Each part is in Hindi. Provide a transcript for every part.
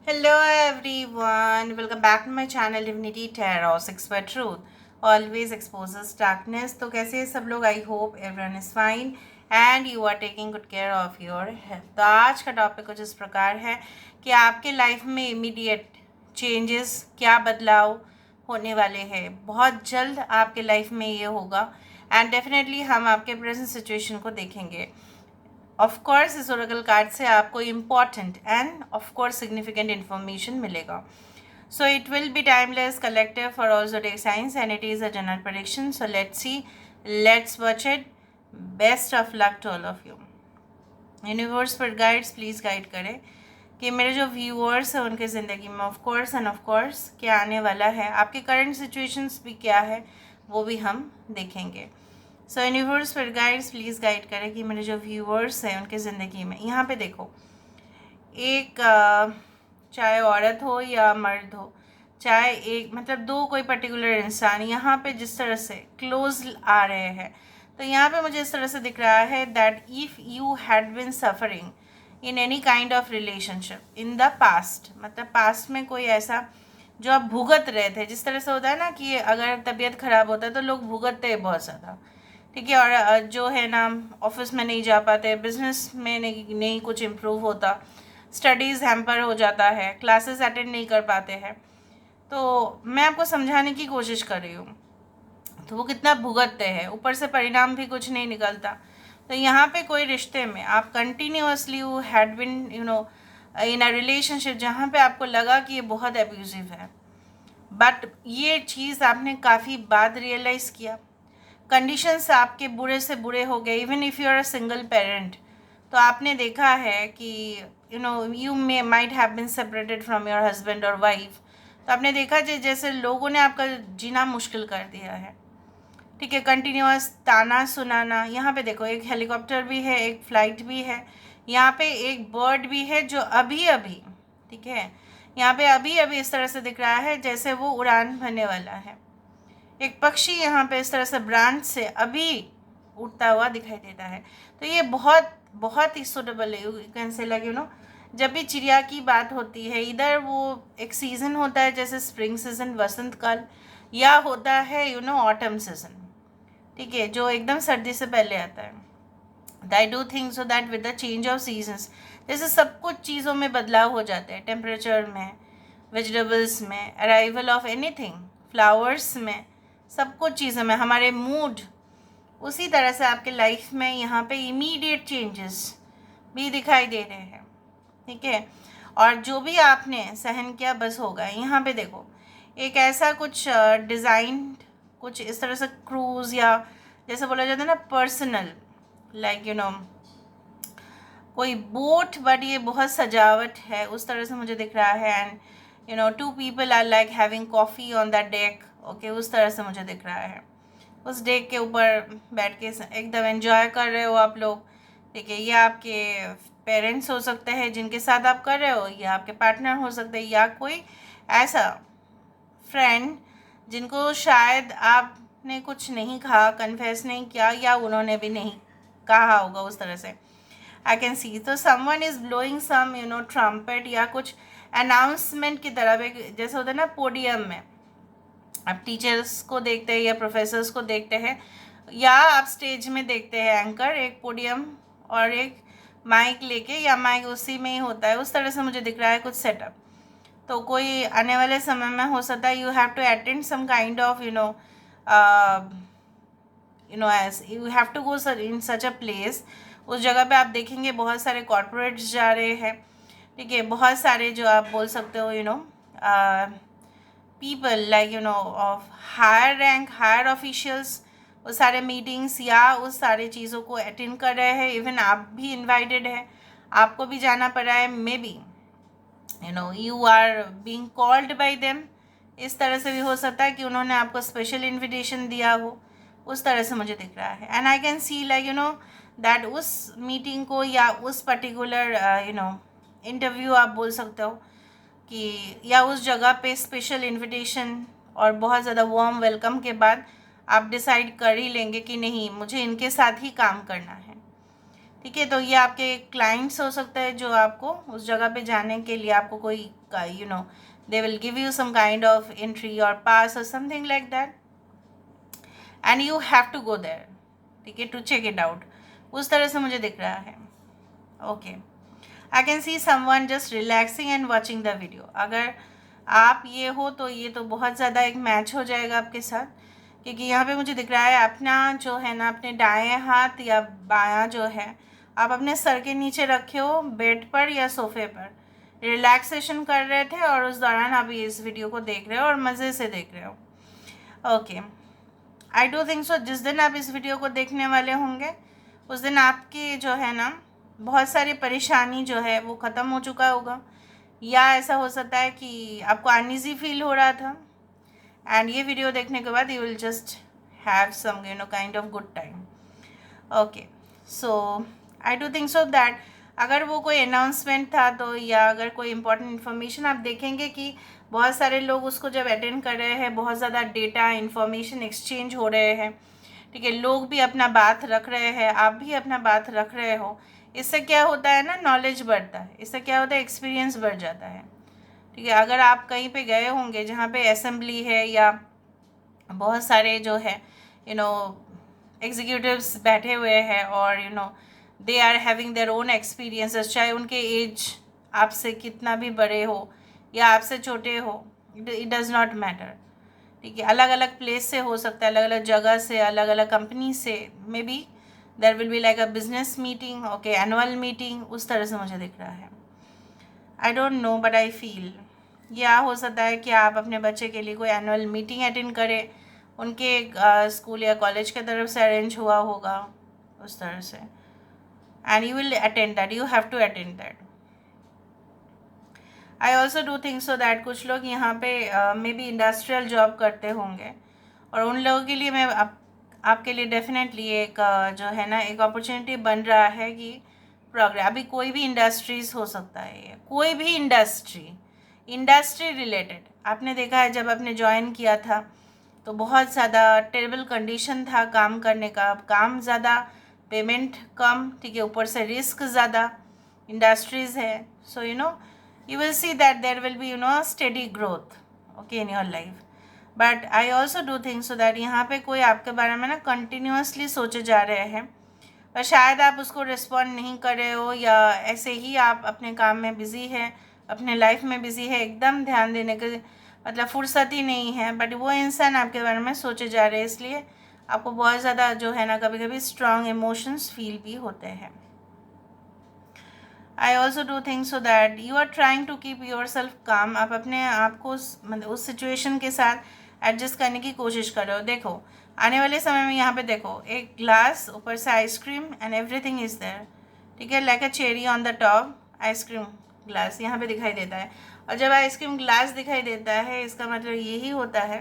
Hello everyone, welcome back to my channel Divinity Tarot 6 by Truth always exposes darkness। तो कैसे हैं सब लोग? I hope everyone is fine and you are taking good care of your health. तो आज का टॉपिक कुछ इस प्रकार है कि आपके लाइफ में इमीडिएट चेंजेस, क्या बदलाव होने वाले हैं। बहुत जल्द आपके लाइफ में ये होगा एंड डेफिनेटली हम आपके प्रेजेंट सिचुएशन को देखेंगे। ऑफ कोर्स इस ओरेकल कार्ड से आपको important and of course significant information मिलेगा। So it will be timeless, collective for all zodiac signs and it is a general prediction. So let's see, let's watch it. Best of luck to all of you. Universe पर गाइड्स प्लीज़ गाइड करें कि मेरे जो व्यूअर्स हैं उनके ज़िंदगी में of course and of course क्या आने वाला है, आपके करंट सिचुएशंस भी क्या है वो भी हम देखेंगे। सो यूनिवर्स पर गाइड्स प्लीज़ गाइड करें कि मेरे जो व्यूअर्स हैं उनके ज़िंदगी में। यहाँ पे देखो, एक चाहे औरत हो या मर्द हो, चाहे एक मतलब दो कोई पर्टिकुलर इंसान यहाँ पे जिस तरह से क्लोज आ रहे हैं, तो यहाँ पे मुझे इस तरह से दिख रहा है that if you had been suffering in any kind of relationship in the past, मतलब पास्ट में कोई ऐसा जो आप भुगत रहे थे, जिस तरह से होता है ना कि अगर तबीयत ख़राब होता है तो लोग भुगतते हैं बहुत ज़्यादा, ठीक है। और जो है ना ऑफिस में नहीं जा पाते, बिजनेस में नहीं कुछ इम्प्रूव होता, स्टडीज़ हैम्पर हो जाता है, क्लासेस अटेंड नहीं कर पाते हैं। तो मैं आपको समझाने की कोशिश कर रही हूँ, तो वो कितना भुगतते हैं, ऊपर से परिणाम भी कुछ नहीं निकलता। तो यहाँ पे कोई रिश्ते में आप continuously you had been in a relationship जहाँ पे आपको लगा कि ये बहुत एब्यूजिव है, बट ये चीज़ आपने काफ़ी बाद रियलाइज़ किया, कंडीशंस आपके बुरे से बुरे हो गए। Even if you are a single parent, तो आपने देखा है कि you may might have been separated from your husband और वाइफ। तो आपने देखा जैसे लोगों ने आपका जीना मुश्किल कर दिया है, ठीक है। कंटिन्यूअस ताना सुनाना, यहाँ पे देखो एक हेलीकॉप्टर भी है, एक फ़्लाइट भी है, यहाँ पे एक बर्ड भी है जो अभी अभी, ठीक है, यहाँ पे अभी अभी इस तरह से दिख रहा है जैसे वो उड़ान भरने वाला है। एक पक्षी यहाँ पे इस तरह से ब्रांच से अभी उड़ता हुआ दिखाई देता है। तो ये बहुत बहुत ही सूटेबल है, यू कैन से जब भी चिड़िया की बात होती है, इधर वो एक सीज़न होता है जैसे स्प्रिंग सीज़न, वसंत काल, या होता है ऑटम सीज़न, ठीक है, जो एकदम सर्दी से पहले आता है। आई do think so that with the change of seasons, जैसे सब कुछ चीज़ों में बदलाव हो जाते हैं, टेम्परेचर में, वेजिटेबल्स में, अराइवल ऑफ एनीथिंग, फ्लावर्स में, सब कुछ चीज़ों में, हमारे मूड, उसी तरह से आपके लाइफ में यहाँ पे इमीडिएट चेंजेस भी दिखाई दे रहे हैं, ठीक है। और जो भी आपने सहन किया बस होगा। यहाँ पे देखो एक ऐसा कुछ डिज़ाइन, कुछ इस तरह से क्रूज़, या जैसे बोला जाता है ना पर्सनल, लाइक कोई बोट, बट ये बहुत सजावट है उस तरह से मुझे दिख रहा है। And two people are like having coffee on that deck, okay, उस तरह से मुझे दिख रहा है। उस डेक के ऊपर बैठ के एकदम एंजॉय कर रहे हो आप लोग, ठीक है। ये आपके पेरेंट्स हो सकते हैं जिनके साथ आप कर रहे हो, या आपके पार्टनर हो सकते हैं, या कोई ऐसा फ्रेंड जिनको शायद आपने कुछ नहीं कहा, कन्फेस नहीं किया, या उन्होंने भी नहीं कहा होगा, उस तरह से आई कैन सी। तो someone is blowing some trumpet, या कुछ अनाउंसमेंट की तरह, जैसे होता है ना पोडियम में आप टीचर्स को देखते हैं या प्रोफेसर्स को देखते हैं, या आप स्टेज में देखते हैं एंकर एक पोडियम और एक माइक लेके, या माइक उसी में ही होता है, उस तरह से मुझे दिख रहा है कुछ सेटअप। तो कोई आने वाले समय में हो सकता है you have to attend some kind of age you have to go in such a place. उस जगह पे आप देखेंगे बहुत सारे कॉर्पोरेट्स जा रहे हैं, ठीक है, बहुत सारे जो आप बोल सकते हो people like of higher rank, higher officials, वो सारे मीटिंग्स या उस सारे चीज़ों को अटेंड कर रहे हैं। इवन आप भी इनवाइटेड है, आपको भी जाना पड़ रहा है, maybe you are being called by them. इस तरह से भी हो सकता है कि उन्होंने आपको स्पेशल इन्विटेशन दिया हो, उस तरह से मुझे दिख रहा है। And I can C like that उस मीटिंग को या उस पर्टिकुलर इंटरव्यू आप बोल सकते हो कि, या उस जगह पे स्पेशल इनविटेशन और बहुत ज़्यादा वार्म वेलकम के बाद आप डिसाइड कर ही लेंगे कि नहीं, मुझे इनके साथ ही काम करना है, ठीक है। तो ये आपके क्लाइंट्स हो सकते हैं जो आपको उस जगह पे जाने के लिए आपको कोई they will give you some kind of entry और पास और something like that, and you have to go there, ठीक है, टू चेक इट आउट। उस तरह से मुझे दिख रहा है। Okay, I can see someone just relaxing and watching the video. अगर आप ये हो तो ये तो बहुत ज़्यादा एक मैच हो जाएगा आपके साथ, क्योंकि यहाँ पे मुझे दिख रहा है अपना जो है ना, अपने दाएं हाथ या बायां जो है आप अपने सर के नीचे रखे हो बेड पर या सोफे पर, रिलैक्सेशन कर रहे थे और उस दौरान आप इस वीडियो को देख रहे हो और मज़े से देख रहे हो। ओके, आई डू थिंक सो जिस दिन आप इस वीडियो को देखने वाले होंगे उस दिन आपकी जो है ना बहुत सारी परेशानी जो है वो ख़त्म हो चुका होगा, या ऐसा हो सकता है कि आपको अनईजी फील हो रहा था एंड ये वीडियो देखने के बाद you will just have some kind of good time. Okay, so I do think so that अगर वो कोई अनाउंसमेंट था तो, या अगर कोई इंपॉर्टेंट इन्फॉर्मेशन आप देखेंगे कि बहुत सारे लोग उसको जब अटेंड कर रहे हैं, बहुत ज़्यादा डेटा इन्फॉर्मेशन एक्सचेंज हो रहे हैं, ठीक है, लोग भी अपना बात रख रहे हैं, आप भी अपना बात रख रहे हो। इससे क्या होता है ना, नॉलेज बढ़ता है, इससे क्या होता है, एक्सपीरियंस बढ़ जाता है, ठीक है। अगर आप कहीं पे गए होंगे जहाँ पे असेंबली है या बहुत सारे जो है एग्जीक्यूटिव्स बैठे हुए हैं और they are having their own experiences, चाहे उनके एज आपसे कितना भी बड़े हो या आपसे छोटे हो, इट डज़ नॉट मैटर, ठीक है। अलग अलग प्लेस से हो सकता है, अलग अलग जगह से, अलग अलग कंपनी से, may be there will be like a business meeting, okay, annual meeting, उस तरह से मुझे दिख रहा है। I don't know but I feel या हो सकता है कि आप अपने बच्चे के लिए कोई एनुअल मीटिंग अटेंड करें, उनके स्कूल या कॉलेज की तरफ से अरेंज हुआ होगा उस तरह से, and you will attend that, you have to attend that. I also do think so that कुछ लोग यहाँ पे मे बी इंडस्ट्रियल जॉब करते होंगे और उन लोगों के लिए मैं आपके लिए डेफिनेटली एक जो है ना एक अपॉर्चुनिटी बन रहा है कि प्रोग्राम, अभी कोई भी इंडस्ट्रीज हो सकता है, ये कोई भी इंडस्ट्री रिलेटेड। आपने देखा है जब आपने ज्वाइन किया था तो बहुत ज़्यादा टेरेबल कंडीशन था काम करने का, काम ज़्यादा, पेमेंट कम, ठीक है, ऊपर से रिस्क ज़्यादा, इंडस्ट्रीज़ है। सो you will see that there will be steady growth, okay, in your life. But I also do think so that यहाँ पे कोई आपके बारे में ना कंटिन्यूसली सोचे जा रहे हैं, पर शायद आप उसको रिस्पॉन्ड नहीं कर रहे हो, या ऐसे ही आप अपने काम में बिज़ी है, अपने लाइफ में बिज़ी है, एकदम ध्यान देने के मतलब फुर्सत ही नहीं है, बट वो इंसान आपके बारे में सोचे जा रहे हैं, इसलिए आपको बहुत ज़्यादा जो है ना कभी कभी स्ट्रॉन्ग इमोशंस फील भी होते हैं। I also do think so that you are trying to keep yourself काम, आप अपने आप को मतलब उस सिचुएशन के साथ एडजस्ट करने की कोशिश कर रहे हो। देखो आने वाले समय में यहाँ पे देखो एक ग्लास, ऊपर से ice cream and everything is there, ठीक है, like a cherry on the top, ice cream glass यहाँ पे दिखाई देता है। और जब आइसक्रीम ग्लास दिखाई देता है इसका मतलब यही होता है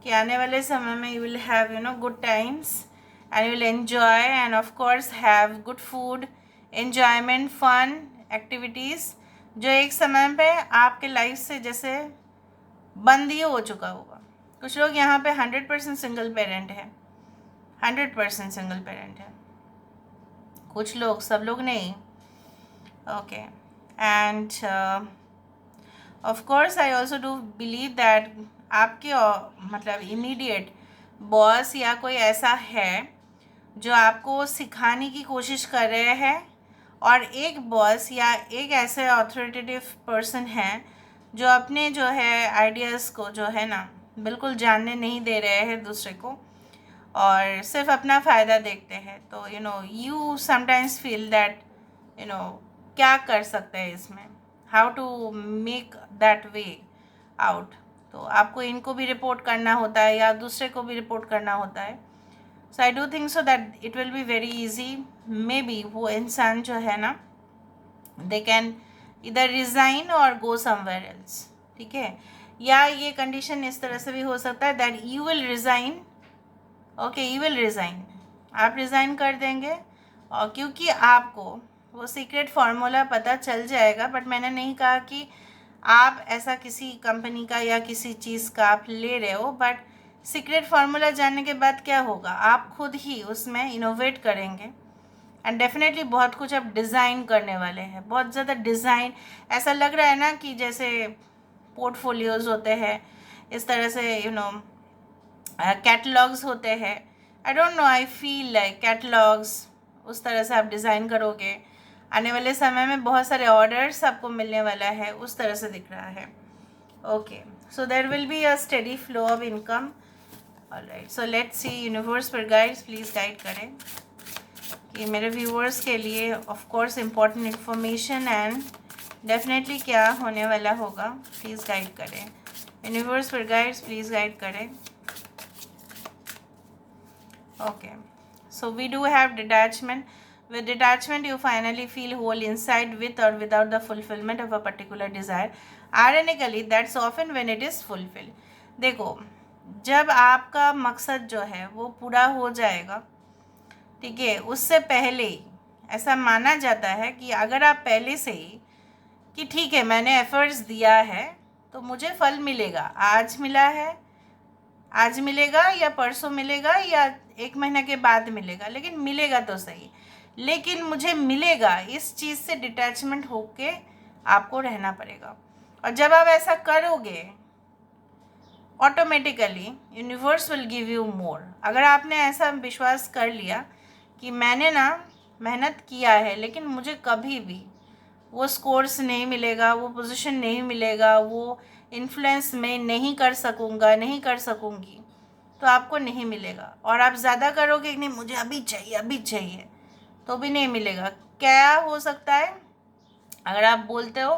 कि आने वाले समय में you will have good times and you will enjoy and of course have good food, enjoyment, fun activities, जो एक समय पे आपके लाइफ से जैसे बंद ही हो चुका होगा। कुछ लोग यहाँ पे 100% सिंगल पेरेंट है, 100% सिंगल पेरेंट है, कुछ लोग, सब लोग नहीं, okay. And of course I also do believe that आपके मतलब इमीडिएट बॉस या कोई ऐसा है जो आपको सिखाने की कोशिश कर रहे हैं, और एक बॉस या एक ऐसे अथॉरिटेटिव पर्सन है जो अपने जो है आइडियाज़ को जो है ना बिल्कुल जानने नहीं दे रहे हैं दूसरे को, और सिर्फ अपना फ़ायदा देखते हैं। तो यू समटाइम्स फील दैट क्या कर सकते हैं इसमें, how to make that way out. तो आपको इनको भी रिपोर्ट करना होता है या दूसरे को भी रिपोर्ट करना होता है। So I do think so that it will be very easy, maybe वो इंसान जो है ना दे कैन इधर रिज़ाइन और गो समवेयर एल्स, ठीक है, या ये कंडीशन इस तरह से भी हो सकता है that you will resign, okay, you will resign, आप रिज़ाइन कर देंगे, और क्योंकि आपको वो सीक्रेट फार्मूला पता चल जाएगा, बट मैंने नहीं कहा कि आप ऐसा किसी कंपनी का या किसी चीज़ का आप ले रहे हो, बट सीक्रेट फार्मूला जानने के बाद क्या होगा, आप खुद ही उसमें इनोवेट करेंगे, एंड डेफिनेटली बहुत कुछ आप डिज़ाइन करने वाले हैं, बहुत ज़्यादा डिज़ाइन। ऐसा लग रहा है ना कि जैसे पोर्टफोलियोज़ होते हैं, इस तरह से कैटलॉग्स होते हैं। I don't know, I feel like catalogues उस तरह से आप डिज़ाइन करोगे। आने वाले समय में बहुत सारे ऑर्डर्स आपको मिलने वाला है, उस तरह से दिख रहा है। Okay, so there will be a steady flow of income. Alright, so let's see universe पर गाइड्स प्लीज़ गाइड करें कि मेरे व्यूअर्स के लिए of course important information and definitely क्या होने वाला होगा, प्लीज़ गाइड करें। यूनिवर्स पर गाइड्स प्लीज़ गाइड करें। Okay, so we do have detachment. With detachment, you finally feel whole inside with or without the fulfillment of a particular desire. Ironically, that's often when it is fulfilled. देखो, जब आपका मकसद जो है वो पूरा हो जाएगा, ठीक है, उससे पहले ही ऐसा माना जाता है कि अगर आप पहले से ही कि ठीक है मैंने एफर्ट्स दिया है तो मुझे फल मिलेगा, आज मिला है, आज मिलेगा या परसों मिलेगा या एक महीना के बाद मिलेगा, लेकिन मिलेगा तो सही, लेकिन मुझे मिलेगा, इस चीज़ से डिटैचमेंट होके आपको रहना पड़ेगा। और जब आप ऐसा करोगे automatically universe will give you more. अगर आपने ऐसा विश्वास कर लिया कि मैंने ना मेहनत किया है लेकिन मुझे कभी भी वो स्कोर्स नहीं मिलेगा, वो पोजीशन नहीं मिलेगा, वो इन्फ्लुएंस मैं नहीं कर सकूँगा, नहीं कर सकूँगी, तो आपको नहीं मिलेगा। और आप ज़्यादा करोगे कि नहीं मुझे अभी चाहिए अभी चाहिए, तो भी नहीं मिलेगा। क्या हो सकता है अगर आप बोलते हो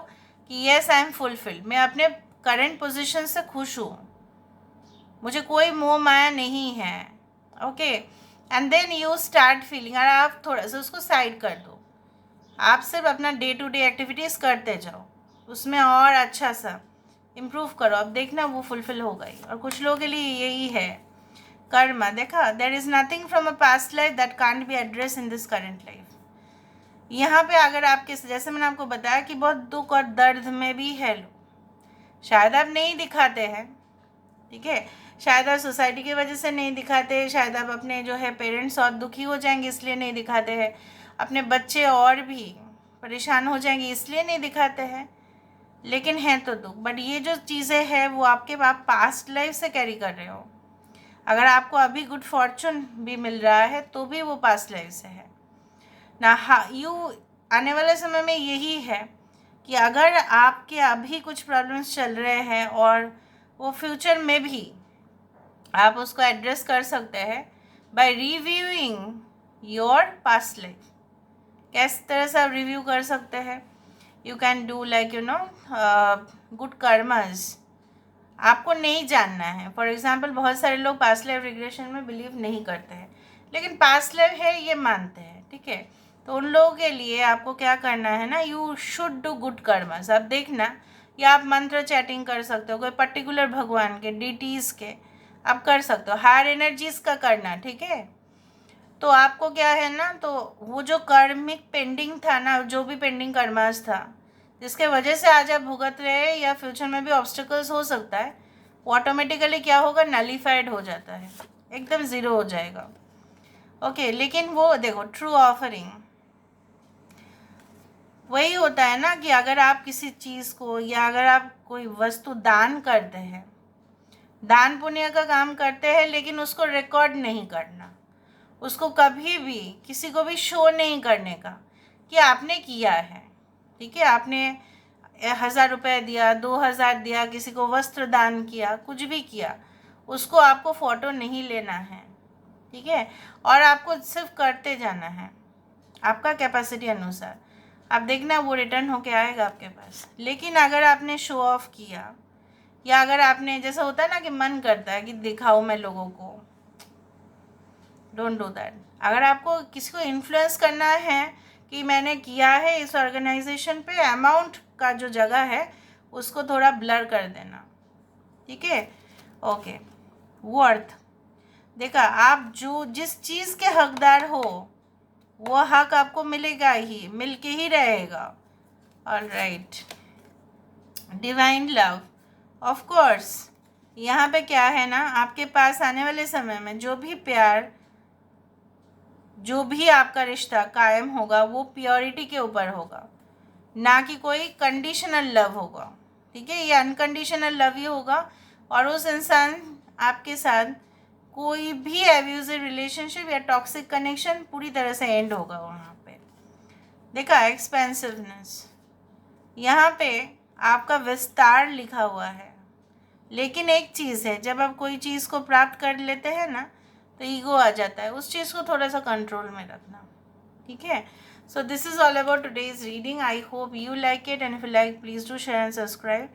कि येस आई एम फुलफिल्ड, मैं अपने करंट पोजीशन से खुश हूँ, मुझे कोई मोह माया नहीं है, okay, and then you start feeling, और आप थोड़ा सा उसको साइड कर दो, आप सिर्फ अपना डे टू डे एक्टिविटीज़ करते जाओ, उसमें और अच्छा सा इम्प्रूव करो, अब देखना वो फुलफिल होगा ही। और कुछ लोगों के लिए यही है कर्म। देखा, there is nothing from a past life that can't be address in this current life. यहाँ पे अगर आपके, जैसे मैंने आपको बताया कि बहुत दुख और दर्द में भी है लोग, शायद आप नहीं दिखाते हैं, ठीक है, शायद आप सोसाइटी की वजह से नहीं दिखाते, शायद आप अपने जो है पेरेंट्स और दुखी हो जाएंगे इसलिए नहीं दिखाते हैं, अपने बच्चे और भी परेशान हो जाएंगे इसलिए नहीं दिखाते हैं, लेकिन हैं तो दुख। बट ये जो चीज़ें हैं वो आप पास्ट लाइफ से कैरी कर रहे हो। अगर आपको अभी गुड फॉर्चून भी मिल रहा है तो भी वो पास्ट लाइफ से है ना। आने वाले समय में यही है कि अगर आपके अभी कुछ प्रॉब्लम्स चल रहे हैं और वो फ्यूचर में भी आप उसको एड्रेस कर सकते हैं by reviewing your past life. किस तरह से आप रिव्यू कर सकते हैं? You can do like good karmas. आपको नहीं जानना है, फॉर एग्जाम्पल बहुत सारे लोग पास्ट लाइफ रिग्रेशन में बिलीव नहीं करते हैं, लेकिन पास्ट लाइफ है ये मानते हैं, ठीक है, तो उन लोगों के लिए आपको क्या करना है ना, you should do good karmas. आप देखना, या आप मंत्र चैटिंग कर सकते हो, कोई पर्टिकुलर भगवान के, डीटीज़ के आप कर सकते हो, हायर एनर्जीज का करना, ठीक है। तो आपको क्या है ना, तो वो जो कर्मिक पेंडिंग था ना, जो भी पेंडिंग कर्मास था जिसके वजह से आज आप भुगत रहे हैं या फ्यूचर में भी ऑब्स्टिकल्स हो सकता है, वो ऑटोमेटिकली क्या होगा, नलीफाइड हो जाता है, एकदम ज़ीरो हो जाएगा, ओके। लेकिन वो देखो, ट्रू ऑफरिंग वही होता है ना कि अगर आप किसी चीज़ को या अगर आप कोई वस्तु दान करते हैं, दान पुण्य का काम करते हैं, लेकिन उसको रिकॉर्ड नहीं करना, उसको कभी भी किसी को भी शो नहीं करने का कि आपने किया है, ठीक है, आपने 1000 रुपये दिया, 2000 दिया, किसी को वस्त्र दान किया, कुछ भी किया, उसको आपको फ़ोटो नहीं लेना है, ठीक है, और आपको सिर्फ करते जाना है आपका कैपेसिटी अनुसार। आप देखना वो रिटर्न होके आएगा आपके पास। लेकिन अगर आपने शो ऑफ किया या अगर आपने, जैसा होता है ना कि मन करता है कि दिखाऊं मैं लोगों को, डोंट डू दैट। अगर आपको किसी को इन्फ्लुएंस करना है कि मैंने किया है इस ऑर्गेनाइजेशन पे, अमाउंट का जो जगह है उसको थोड़ा ब्लर कर देना, ठीक है, ओके। वर्थ, देखा, आप जो जिस चीज़ के हकदार हो वो हक आपको मिलेगा ही, मिल के ही रहेगा, alright. Divine love, of course यहाँ पे क्या है ना, आपके पास आने वाले समय में जो भी प्यार जो भी आपका रिश्ता कायम होगा वो प्योरिटी के ऊपर होगा, ना कि कोई कंडीशनल लव होगा। ठीक है, ये अनकंडीशनल लव ही होगा। और उस इंसान आपके साथ कोई भी एब्यूजिव रिलेशनशिप या टॉक्सिक कनेक्शन पूरी तरह से एंड होगा वहाँ पे। देखा, एक्सपेंसिवनेस, यहाँ पे आपका विस्तार लिखा हुआ है। लेकिन एक चीज़ है, जब आप कोई चीज़ को प्राप्त कर लेते हैं ना, तो ईगो आ जाता है। उस चीज़ को थोड़ा सा कंट्रोल में रखना। ठीक है, so this is all about today's reading. I hope you like it, and if you like, please do share and subscribe.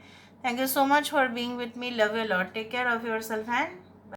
Thank you so much for being with me. Love you a lot. Take care of yourself and